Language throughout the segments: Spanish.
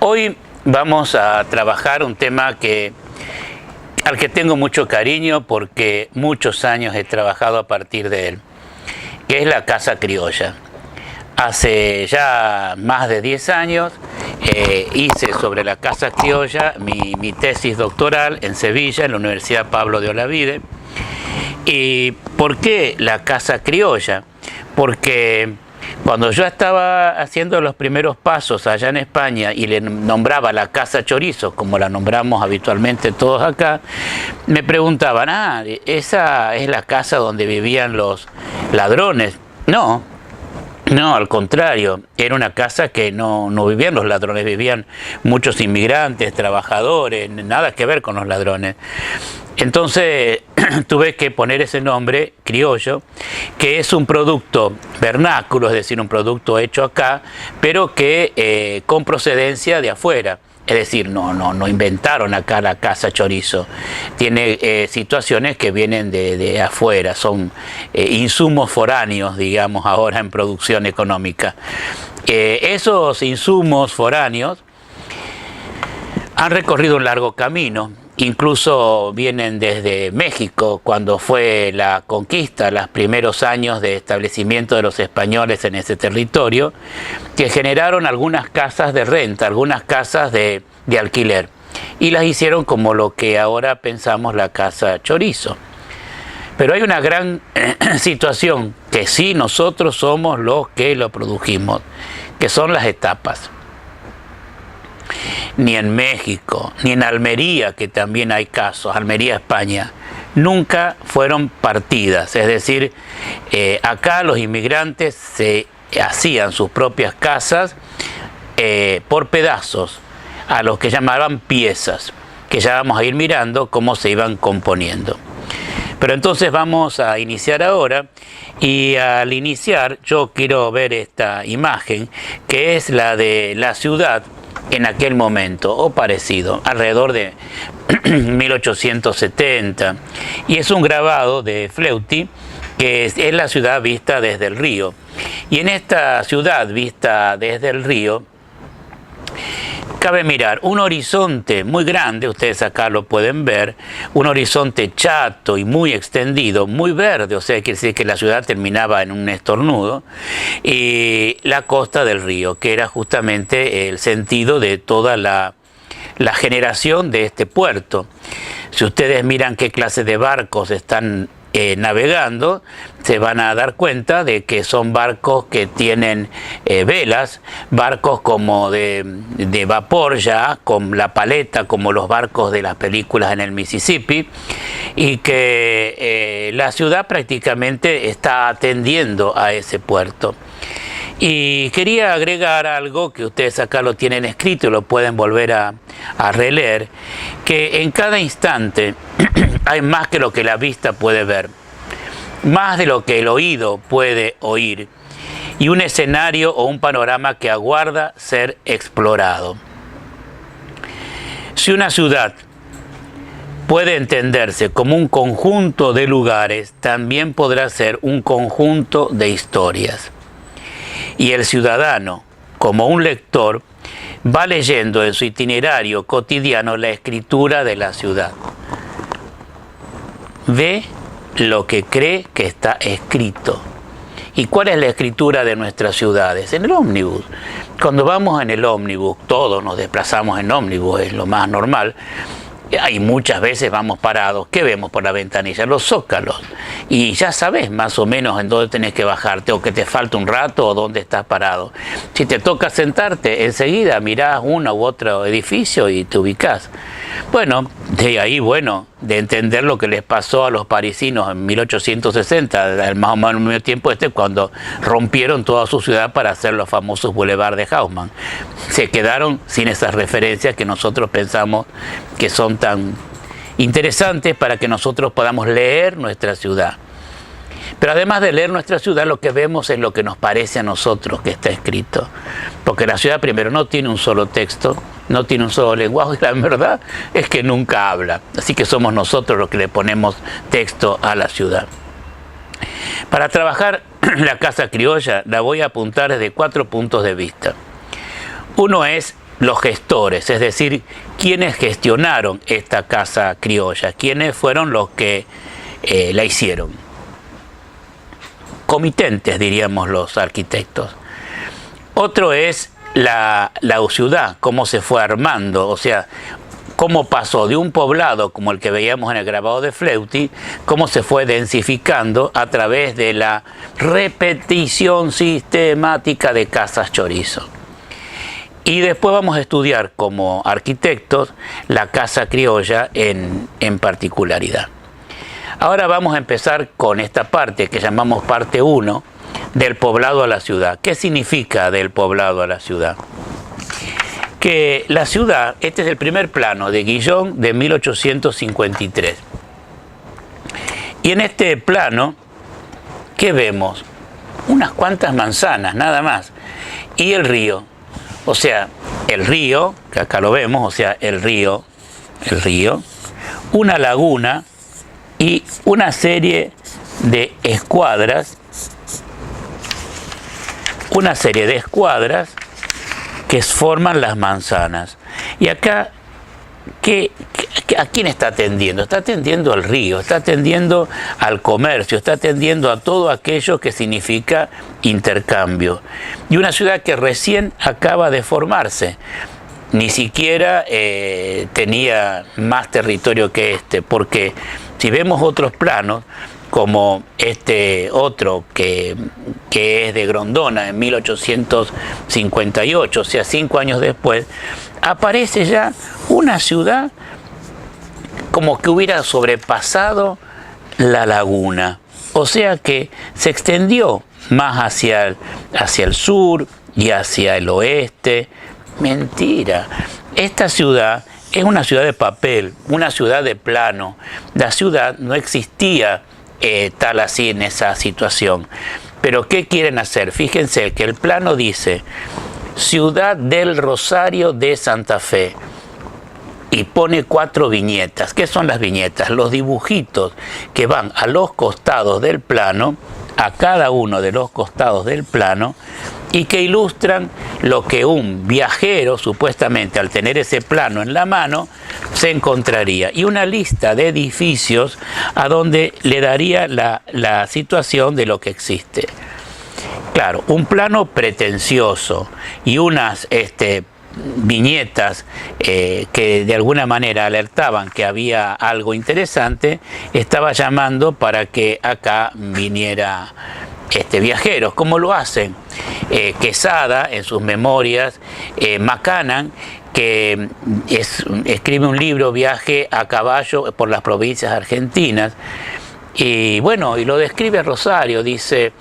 Hoy vamos a trabajar un tema al que tengo mucho cariño porque muchos años he trabajado a partir de él, que es la casa criolla. Hace ya más de 10 años hice sobre la casa criolla mi tesis doctoral en Sevilla, en la Universidad Pablo de Olavide. ¿Y por qué la casa criolla? Porque cuando yo estaba haciendo los primeros pasos allá en España y le nombraba la casa chorizo, como la nombramos habitualmente todos acá, me preguntaban, ¿esa es la casa donde vivían los ladrones? No, al contrario, era una casa que no vivían los ladrones, vivían muchos inmigrantes, trabajadores, nada que ver con los ladrones. Entonces tuve que poner ese nombre, criollo, que es un producto vernáculo, es decir, un producto hecho acá, pero que con procedencia de afuera. Es decir, no inventaron acá la casa chorizo. Tiene situaciones que vienen de afuera, son insumos foráneos, digamos, ahora en producción económica. Esos insumos foráneos han recorrido un largo camino. Incluso vienen desde México, cuando fue la conquista, los primeros años de establecimiento de los españoles en ese territorio, que generaron algunas casas de renta, algunas casas de alquiler, y las hicieron como lo que ahora pensamos la casa chorizo. Pero hay una gran situación que sí nosotros somos los que lo produjimos, que son las etapas. Ni en México, ni en Almería, que también hay casos, Almería, España, nunca fueron partidas. Es decir, acá los inmigrantes se hacían sus propias casas por pedazos, a los que llamaban piezas, que ya vamos a ir mirando cómo se iban componiendo. Pero entonces vamos a iniciar ahora, y al iniciar yo quiero ver esta imagen, que es la de la ciudad en aquel momento, o parecido, alrededor de 1870, y es un grabado de Fleuty, que es la ciudad vista desde el río. Y en esta ciudad vista desde el río, cabe mirar un horizonte muy grande, ustedes acá lo pueden ver, un horizonte chato y muy extendido, muy verde, o sea, quiere decir que la ciudad terminaba en un estornudo, y la costa del río, que era justamente el sentido de toda la generación de este puerto. Si ustedes miran qué clase de barcos están navegando, se van a dar cuenta de que son barcos que tienen velas, barcos como de vapor ya, con la paleta, como los barcos de las películas en el Mississippi, y que la ciudad prácticamente está atendiendo a ese puerto. Y quería agregar algo que ustedes acá lo tienen escrito y lo pueden volver a releer, que en cada instante hay más que lo que la vista puede ver, más de lo que el oído puede oír, y un escenario o un panorama que aguarda ser explorado. Si una ciudad puede entenderse como un conjunto de lugares, también podrá ser un conjunto de historias. Y el ciudadano, como un lector, va leyendo en su itinerario cotidiano la escritura de la ciudad. Ve lo que cree que está escrito. ¿Y cuál es la escritura de nuestras ciudades? En el ómnibus. Cuando vamos en el ómnibus, todos nos desplazamos en ómnibus, es lo más normal. Y muchas veces vamos parados. ¿Qué vemos por la ventanilla? Los zócalos. Y ya sabes más o menos en dónde tenés que bajarte, o que te falta un rato, o dónde estás parado. Si te toca sentarte, enseguida mirás uno u otro edificio y te ubicás. Bueno, de ahí, de entender lo que les pasó a los parisinos en 1860, más o menos al mismo tiempo cuando rompieron toda su ciudad para hacer los famosos boulevards de Haussmann. Se quedaron sin esas referencias que nosotros pensamos que son tan interesantes para que nosotros podamos leer nuestra ciudad. Pero además de leer nuestra ciudad, lo que vemos es lo que nos parece a nosotros que está escrito. Porque la ciudad, primero, no tiene un solo texto, no tiene un solo lenguaje, y la verdad es que nunca habla. Así que somos nosotros los que le ponemos texto a la ciudad. Para trabajar la casa criolla, la voy a apuntar desde 4 puntos de vista. Uno es los gestores, es decir, quienes gestionaron esta casa criolla, quienes fueron los que la hicieron. Comitentes, diríamos los arquitectos. Otro es la ciudad, cómo se fue armando, o sea, cómo pasó de un poblado como el que veíamos en el grabado de Fleuty, cómo se fue densificando a través de la repetición sistemática de casas chorizo. Y después vamos a estudiar como arquitectos la casa criolla en particularidad. Ahora vamos a empezar con esta parte que llamamos parte 1 del poblado a la ciudad. ¿Qué significa del poblado a la ciudad? Que la ciudad, este es el primer plano de Guillón de 1853. Y en este plano, ¿qué vemos? Unas cuantas manzanas, nada más. Y el río. O sea, el río, que acá lo vemos, o sea, el río, una laguna y una serie de escuadras, que forman las manzanas. Y acá, ¿a quién está atendiendo? Está atendiendo al río, está atendiendo al comercio, está atendiendo a todo aquello que significa intercambio. Y una ciudad que recién acaba de formarse, ni siquiera tenía más territorio que este, porque si vemos otros planos, como este otro que es de Grondona en 1858, o sea, 5 años después, aparece ya una ciudad como que hubiera sobrepasado la laguna. O sea que se extendió más hacia el sur y hacia el oeste. Mentira. Esta ciudad es una ciudad de papel, una ciudad de plano. La ciudad no existía tal así en esa situación. Pero ¿qué quieren hacer? Fíjense que el plano dice Ciudad del Rosario de Santa Fe y pone 4 viñetas. ¿Qué son las viñetas? Los dibujitos que van a los costados del plano, a cada uno de los costados del plano, y que ilustran lo que un viajero, supuestamente al tener ese plano en la mano, se encontraría. Y una lista de edificios a donde le daría la situación de lo que existe. Claro, un plano pretencioso y unas viñetas que de alguna manera alertaban que había algo interesante, estaba llamando para que acá viniera viajeros. ¿Cómo lo hacen? Quesada en sus memorias, Macanan, que escribe un libro, Viaje a caballo por las provincias argentinas, y bueno, y lo describe a Rosario, dice,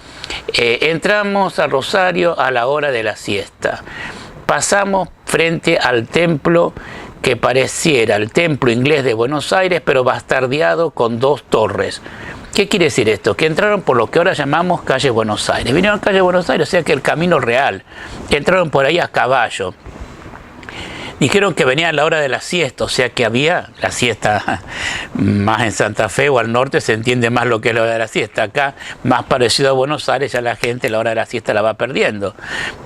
entramos a Rosario a la hora de la siesta, pasamos frente al templo que pareciera el templo inglés de Buenos Aires, pero bastardeado con 2 torres. ¿Qué quiere decir esto? Que entraron por lo que ahora llamamos calle Buenos Aires. Vinieron a calle Buenos Aires, o sea que el camino real. Entraron por ahí a caballo. Dijeron que venían a la hora de la siesta, o sea que había la siesta más en Santa Fe o al norte, se entiende más lo que es la hora de la siesta. Acá, más parecido a Buenos Aires, ya la gente la hora de la siesta la va perdiendo.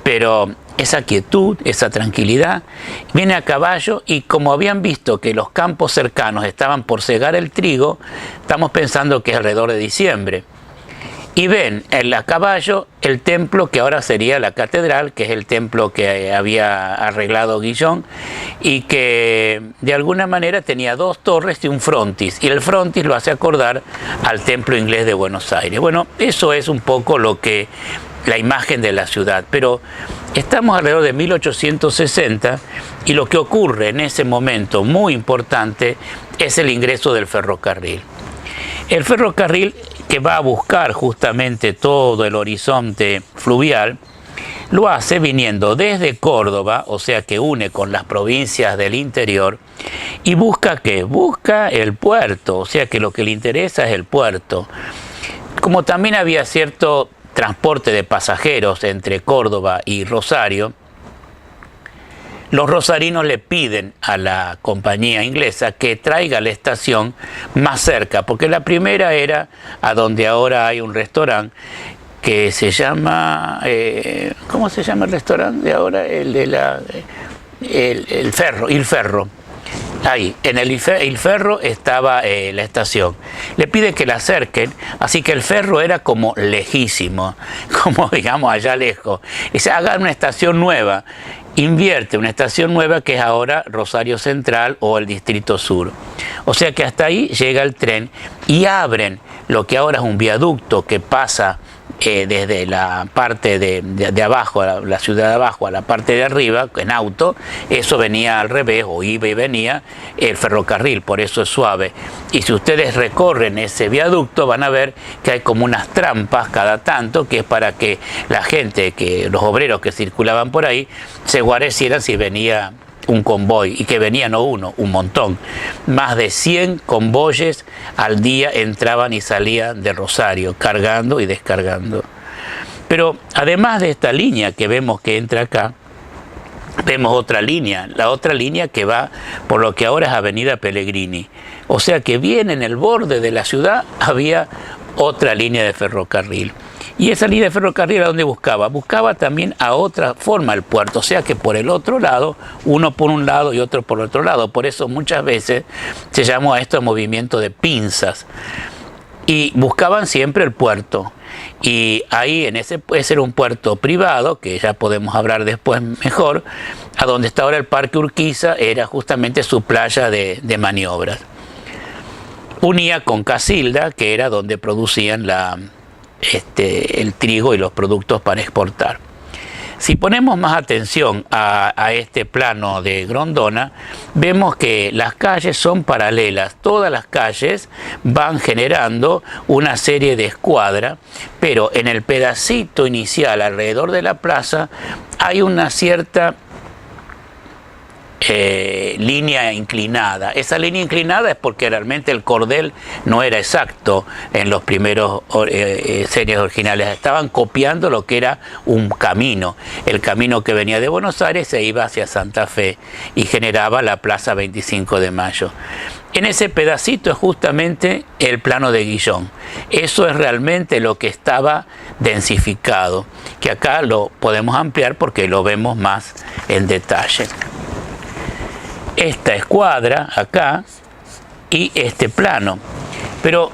Pero esa quietud, esa tranquilidad, viene a caballo, y como habían visto que los campos cercanos estaban por cegar el trigo, estamos pensando que es alrededor de diciembre. Y ven a caballo el templo que ahora sería la catedral, que es el templo que había arreglado Guillón, y que de alguna manera tenía 2 torres y un frontis, y el frontis lo hace acordar al templo inglés de Buenos Aires. Bueno, eso es un poco la imagen de la ciudad, pero estamos alrededor de 1860 y lo que ocurre en ese momento muy importante es el ingreso del ferrocarril. El ferrocarril, que va a buscar justamente todo el horizonte fluvial, lo hace viniendo desde Córdoba, o sea que une con las provincias del interior, y busca ¿qué? Busca el puerto, o sea que lo que le interesa es el puerto. Como también había cierto transporte de pasajeros entre Córdoba y Rosario, los rosarinos le piden a la compañía inglesa que traiga la estación más cerca, porque la primera era a donde ahora hay un restaurante que se llama, ¿cómo se llama el restaurante de ahora? El de la el ferro. Ahí, en el Ferro estaba la estación. Le pide que la acerquen, así que el Ferro era como lejísimo, como digamos allá lejos. Y se haga una estación nueva, invierte una estación nueva que es ahora Rosario Central o el Distrito Sur. O sea que hasta ahí llega el tren y abren lo que ahora es un viaducto que pasa desde la parte de abajo, la ciudad de abajo, a la parte de arriba, en auto. Eso venía al revés, o iba y venía el ferrocarril, por eso es suave. Y si ustedes recorren ese viaducto, van a ver que hay como unas trampas cada tanto, que es para que la gente, que los obreros que circulaban por ahí, se guarecieran si venía un convoy, y que venía no uno, un montón. Más de 100 convoyes al día entraban y salían de Rosario, cargando y descargando. Pero además de esta línea que vemos que entra acá, vemos otra línea, la otra línea que va por lo que ahora es Avenida Pellegrini. O sea que bien en el borde de la ciudad había otra línea de ferrocarril. Y esa línea de ferrocarril, ¿a dónde buscaba? Buscaba también a otra forma el puerto, o sea que por el otro lado, uno por un lado y otro por el otro lado. Por eso muchas veces se llamó a esto movimiento de pinzas. Y buscaban siempre el puerto. Y ahí en ese era un puerto privado, que ya podemos hablar después mejor, a donde está ahora el Parque Urquiza, era justamente su playa de maniobras. Unía con Casilda, que era donde producían el trigo y los productos para exportar. Si ponemos más atención a este plano de Grondona, vemos que las calles son paralelas. Todas las calles van generando una serie de escuadras, pero en el pedacito inicial alrededor de la plaza hay una cierta línea inclinada. Esa línea inclinada es porque realmente el cordel no era exacto en los primeros series originales. Estaban copiando lo que era un camino. El camino que venía de Buenos Aires se iba hacia Santa Fe y generaba la Plaza 25 de Mayo. En ese pedacito es justamente el plano de Guillón. Eso es realmente lo que estaba densificado, que acá lo podemos ampliar porque lo vemos más en detalle. Esta escuadra acá y este plano. Pero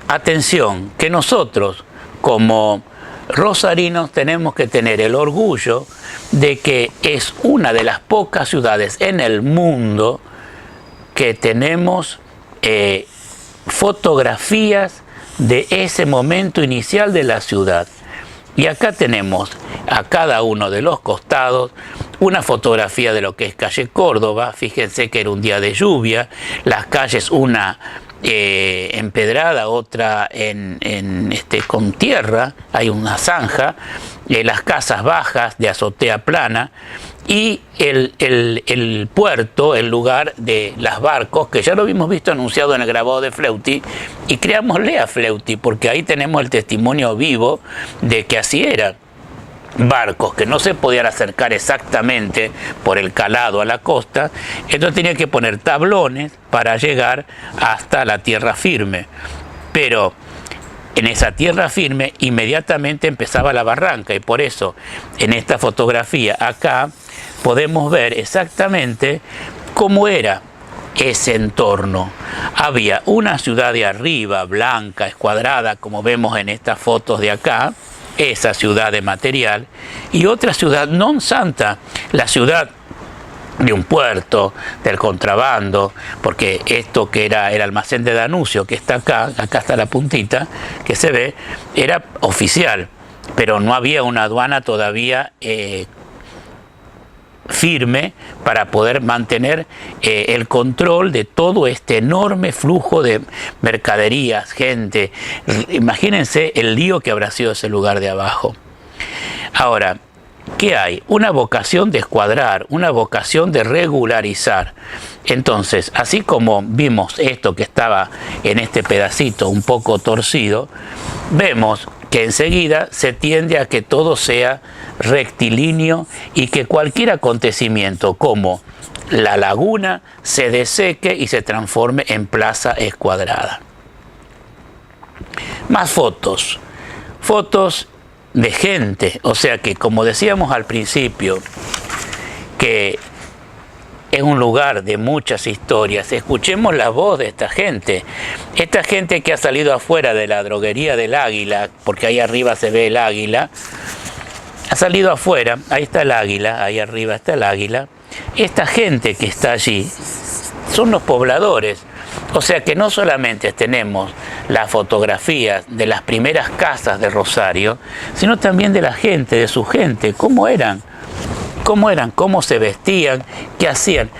atención, que nosotros como rosarinos tenemos que tener el orgullo de que es una de las pocas ciudades en el mundo que tenemos fotografías de ese momento inicial de la ciudad. Y acá tenemos a cada uno de los costados una fotografía de lo que es calle Córdoba. Fíjense que era un día de lluvia, las calles una empedrada, otra con tierra, hay una zanja, las casas bajas de azotea plana y el puerto, el lugar de los barcos, que ya lo habíamos visto anunciado en el grabado de Fleuti, y creámosle a Fleuti, porque ahí tenemos el testimonio vivo de que así era. Barcos que no se podían acercar exactamente por el calado a la costa, entonces tenía que poner tablones para llegar hasta la tierra firme. Pero en esa tierra firme inmediatamente empezaba la barranca, y por eso en esta fotografía acá podemos ver exactamente cómo era ese entorno. Había una ciudad de arriba, blanca, escuadrada, como vemos en estas fotos de acá, esa ciudad de material, y otra ciudad non santa, la ciudad de un puerto, del contrabando, porque esto que era el almacén de Danuncio, que está acá está la puntita que se ve, era oficial, pero no había una aduana todavía firme para poder mantener el control de todo este enorme flujo de mercaderías, gente. Imagínense el lío que habrá sido ese lugar de abajo. Ahora, ¿qué hay? Una vocación de escuadrar, una vocación de regularizar. Entonces, así como vimos esto que estaba en este pedacito un poco torcido, vemos que enseguida se tiende a que todo sea rectilíneo y que cualquier acontecimiento como la laguna se deseque y se transforme en plaza escuadrada. Más fotos. Fotos de gente, o sea que, como decíamos al principio, que es un lugar de muchas historias. Escuchemos la voz de esta gente que ha salido afuera de la droguería del Águila, porque ahí arriba se ve el águila, ha salido afuera, ahí está el águila, ahí arriba está el águila. Esta gente que está allí son los pobladores. O sea que no solamente tenemos las fotografías de las primeras casas de Rosario, sino también de la gente, de su gente, cómo eran, cómo se vestían, qué hacían.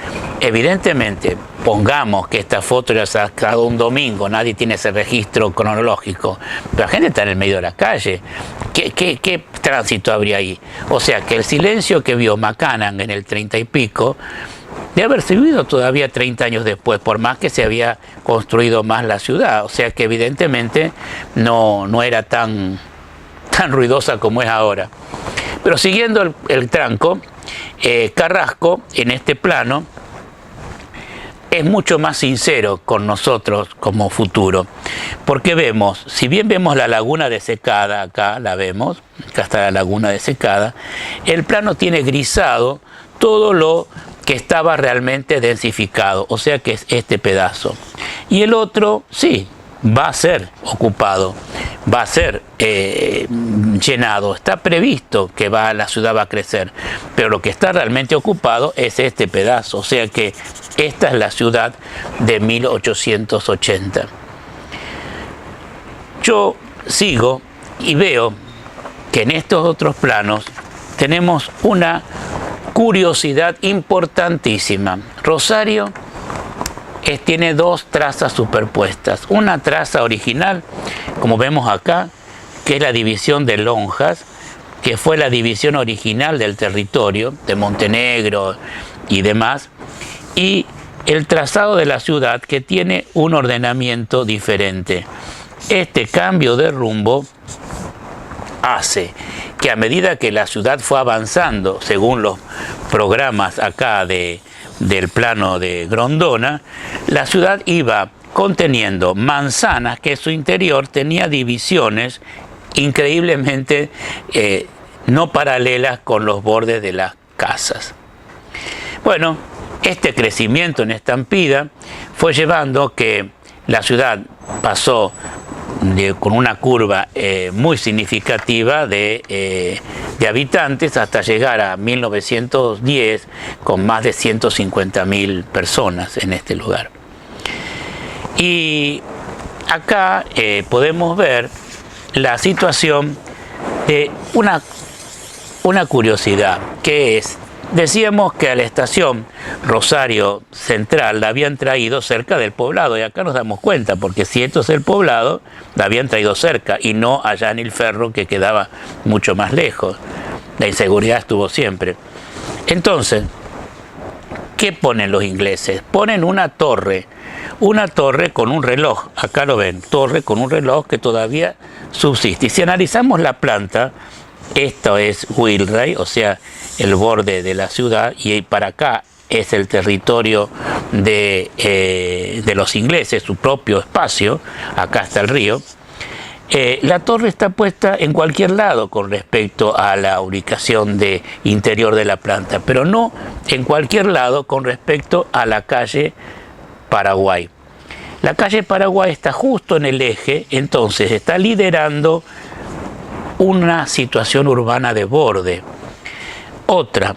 Evidentemente, pongamos que esta foto la ha sacado un domingo, nadie tiene ese registro cronológico, pero la gente está en el medio de la calle. ¿Qué tránsito habría ahí? O sea que el silencio que vio Macanan en el 30 y pico, de haber vivido todavía 30 años después, por más que se había construido más la ciudad. O sea que evidentemente no era tan ruidosa como es ahora. Pero siguiendo el tranco, Carrasco en este plano es mucho más sincero con nosotros como futuro, porque vemos, si bien vemos la laguna de Secada, acá la vemos, acá está la laguna de Secada, el plano tiene grisado todo lo que estaba realmente densificado, o sea que es este pedazo. Y el otro, sí, va a ser ocupado, va a ser llenado, está previsto que la ciudad va a crecer, pero lo que está realmente ocupado es este pedazo, o sea que esta es la ciudad de 1880. Yo sigo y veo que en estos otros planos tenemos una curiosidad importantísima. Rosario tiene dos trazas superpuestas. Una traza original, como vemos acá, que es la división de lonjas, que fue la división original del territorio, de Montenegro y demás, y el trazado de la ciudad, que tiene un ordenamiento diferente. Este cambio de rumbo hace que a medida que la ciudad fue avanzando, según los programas acá del plano de Grondona, la ciudad iba conteniendo manzanas que en su interior tenía divisiones increíblemente no paralelas con los bordes de las casas. Bueno, este crecimiento en estampida fue llevando que la ciudad pasó con una curva muy significativa de habitantes hasta llegar a 1910 con más de 150.000 personas en este lugar. Y acá podemos ver la situación de una curiosidad, que es, decíamos que a la estación Rosario Central la habían traído cerca del poblado, y acá nos damos cuenta, porque si esto es el poblado, la habían traído cerca y no allá en el Ferro, que quedaba mucho más lejos. La inseguridad estuvo siempre. Entonces, ¿qué ponen los ingleses? Ponen una torre con un reloj, acá lo ven, torre con un reloj que todavía subsiste. Y si analizamos la planta, esto es Wilray, o sea, el borde de la ciudad, y para acá es el territorio de los ingleses, su propio espacio, acá está el río. La torre está puesta en cualquier lado con respecto a la ubicación interior de la planta, pero no en cualquier lado con respecto a la calle Paraguay. La calle Paraguay está justo en el eje, entonces está liderando una situación urbana de borde. Otra,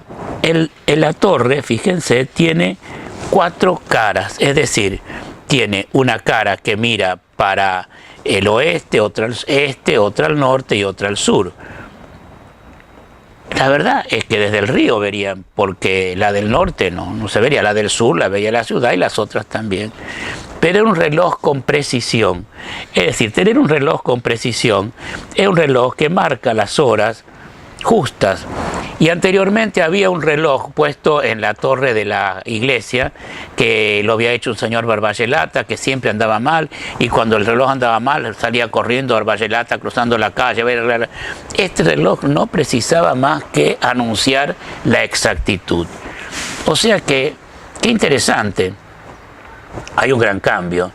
la torre, fíjense, tiene 4 caras, es decir, tiene una cara que mira para el oeste, otra al este, otra al norte y otra al sur. La verdad es que desde el río verían, porque la del norte no se vería, la del sur la veía la ciudad y las otras también. Pero era un reloj con precisión. Es decir, tener un reloj con precisión es un reloj que marca las horas justas. Y anteriormente había un reloj puesto en la torre de la iglesia, que lo había hecho un señor Barballelata, que siempre andaba mal, y cuando el reloj andaba mal salía corriendo Barballelata cruzando la calle. Este reloj no precisaba más que anunciar la exactitud. O sea que, qué interesante, hay un gran cambio.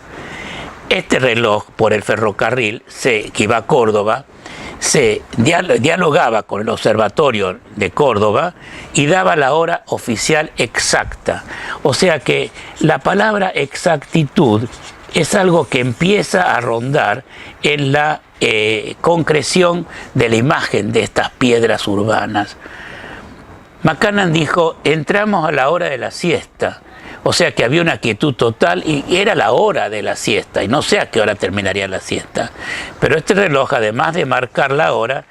Este reloj por el ferrocarril que iba a Córdoba, se dialogaba con el Observatorio de Córdoba y daba la hora oficial exacta. O sea que la palabra exactitud es algo que empieza a rondar en la concreción de la imagen de estas piedras urbanas. McCann dijo, entramos a la hora de la siesta. O sea que había una quietud total y era la hora de la siesta, y no sé a qué hora terminaría la siesta. Pero este reloj, además de marcar la hora,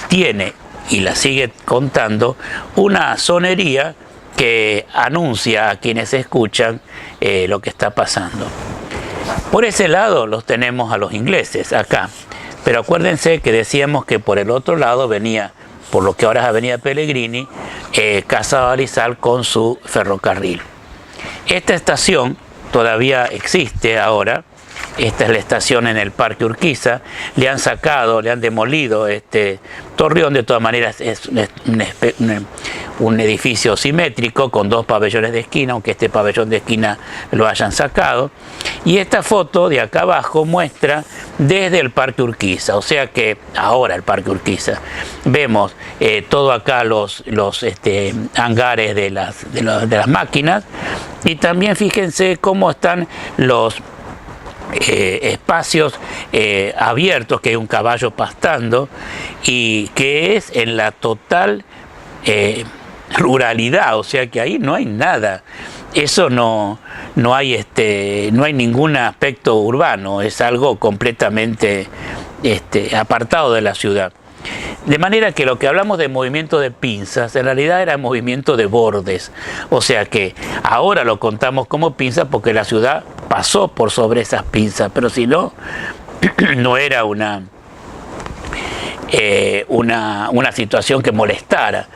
tiene, y la sigue contando, una sonería que anuncia a quienes escuchan lo que está pasando. Por ese lado los tenemos a los ingleses, acá. Pero acuérdense que decíamos que por el otro lado venía, por lo que ahora es Avenida Pellegrini, Casa Balizal con su ferrocarril. Esta estación todavía existe ahora. Esta es la estación en el Parque Urquiza. Le han sacado, le han demolido este torreón. De todas maneras es un edificio simétrico con dos pabellones de esquina, aunque este pabellón de esquina lo hayan sacado. Y esta foto de acá abajo muestra desde el Parque Urquiza, o sea que ahora el Parque Urquiza. Vemos todo acá los hangares de las máquinas, y también fíjense cómo están los espacios abiertos, que hay un caballo pastando, y que es en la total ruralidad, o sea que ahí no hay nada. Eso no hay ningún aspecto urbano, es algo completamente apartado de la ciudad. De manera que lo que hablamos de movimiento de pinzas, en realidad era movimiento de bordes. O sea que ahora lo contamos como pinzas porque la ciudad pasó por sobre esas pinzas, pero si no, no era una situación que molestara.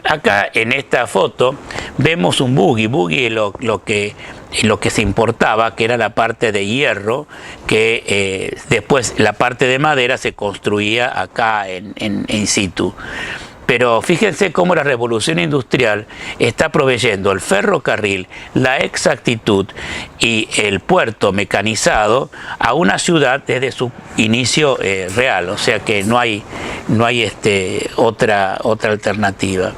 Acá en esta foto vemos un buggy lo que se importaba, que era la parte de hierro, que después la parte de madera se construía acá in situ. Pero fíjense cómo la revolución industrial está proveyendo el ferrocarril, la exactitud y el puerto mecanizado a una ciudad desde su inicio real. O sea que no hay otra alternativa.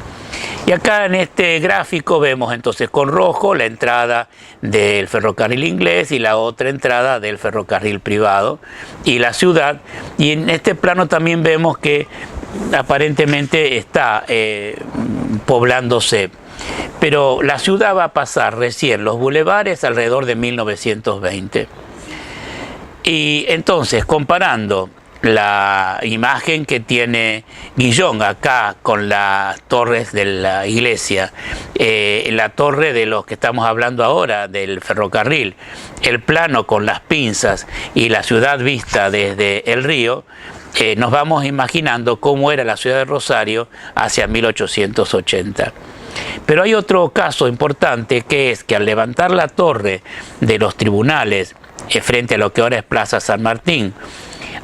Y acá en este gráfico vemos entonces con rojo la entrada del ferrocarril inglés y la otra entrada del ferrocarril privado y la ciudad. Y en este plano también vemos que aparentemente está poblándose. Pero la ciudad va a pasar recién los bulevares alrededor de 1920. Y entonces, comparando la imagen que tiene Guillón acá con las torres de la iglesia, la torre de los que estamos hablando ahora, del ferrocarril, el plano con las pinzas y la ciudad vista desde el río, nos vamos imaginando cómo era la ciudad de Rosario hacia 1880. Pero hay otro caso importante, que es que al levantar la torre de los tribunales frente a lo que ahora es Plaza San Martín,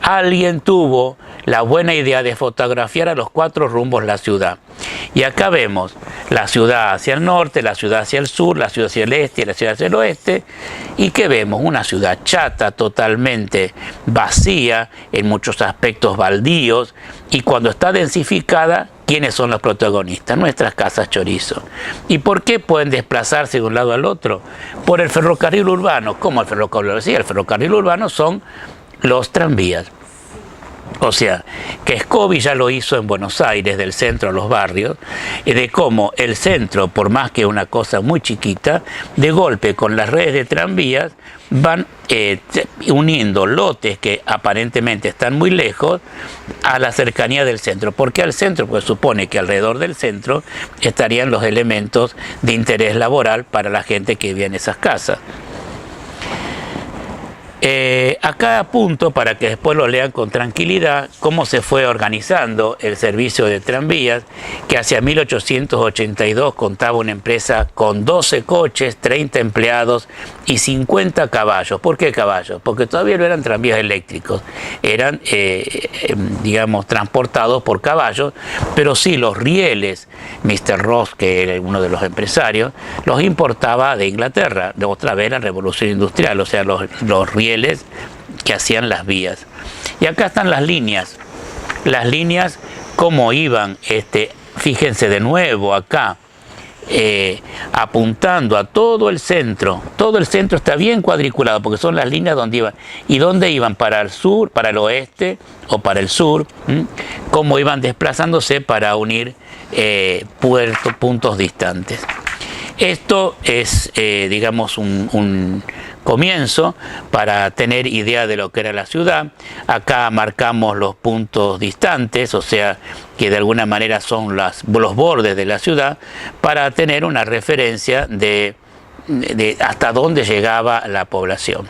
alguien tuvo la buena idea de fotografiar a los cuatro rumbos de la ciudad. Y acá vemos la ciudad hacia el norte, la ciudad hacia el sur, la ciudad hacia el este y la ciudad hacia el oeste. ¿Y qué vemos? Una ciudad chata, totalmente vacía, en muchos aspectos baldíos. Y cuando está densificada, ¿quiénes son los protagonistas? Nuestras casas chorizo. ¿Y por qué pueden desplazarse de un lado al otro? Por el ferrocarril urbano. ¿Cómo el ferrocarril urbano? Sí, el ferrocarril urbano son los tranvías. O sea, que Scovi ya lo hizo en Buenos Aires, del centro a los barrios, de cómo el centro, por más que una cosa muy chiquita, de golpe con las redes de tranvías van uniendo lotes que aparentemente están muy lejos a la cercanía del centro. ¿Por qué al centro? Pues supone que alrededor del centro estarían los elementos de interés laboral para la gente que vivía en esas casas. Acá apunto, para que después lo lean con tranquilidad, cómo se fue organizando el servicio de tranvías, que hacia 1882 contaba una empresa con 12 coches, 30 empleados y 50 caballos. ¿Por qué caballos? Porque todavía no eran tranvías eléctricos, eran, digamos, transportados por caballos, pero sí los rieles. Mr. Ross, que era uno de los empresarios, los importaba de Inglaterra, de otra vez la revolución industrial, o sea, los rieles que hacían las vías. Y acá están las líneas las líneas, cómo iban, fíjense de nuevo acá, apuntando a todo el centro está bien cuadriculado porque son las líneas donde iban. ¿Y dónde iban? Para el sur, para el oeste o para el sur, cómo iban desplazándose para unir puntos distantes. Esto es, digamos, un comienzo para tener idea de lo que era la ciudad. Acá marcamos los puntos distantes, o sea, que de alguna manera son los bordes de la ciudad, para tener una referencia de hasta dónde llegaba la población.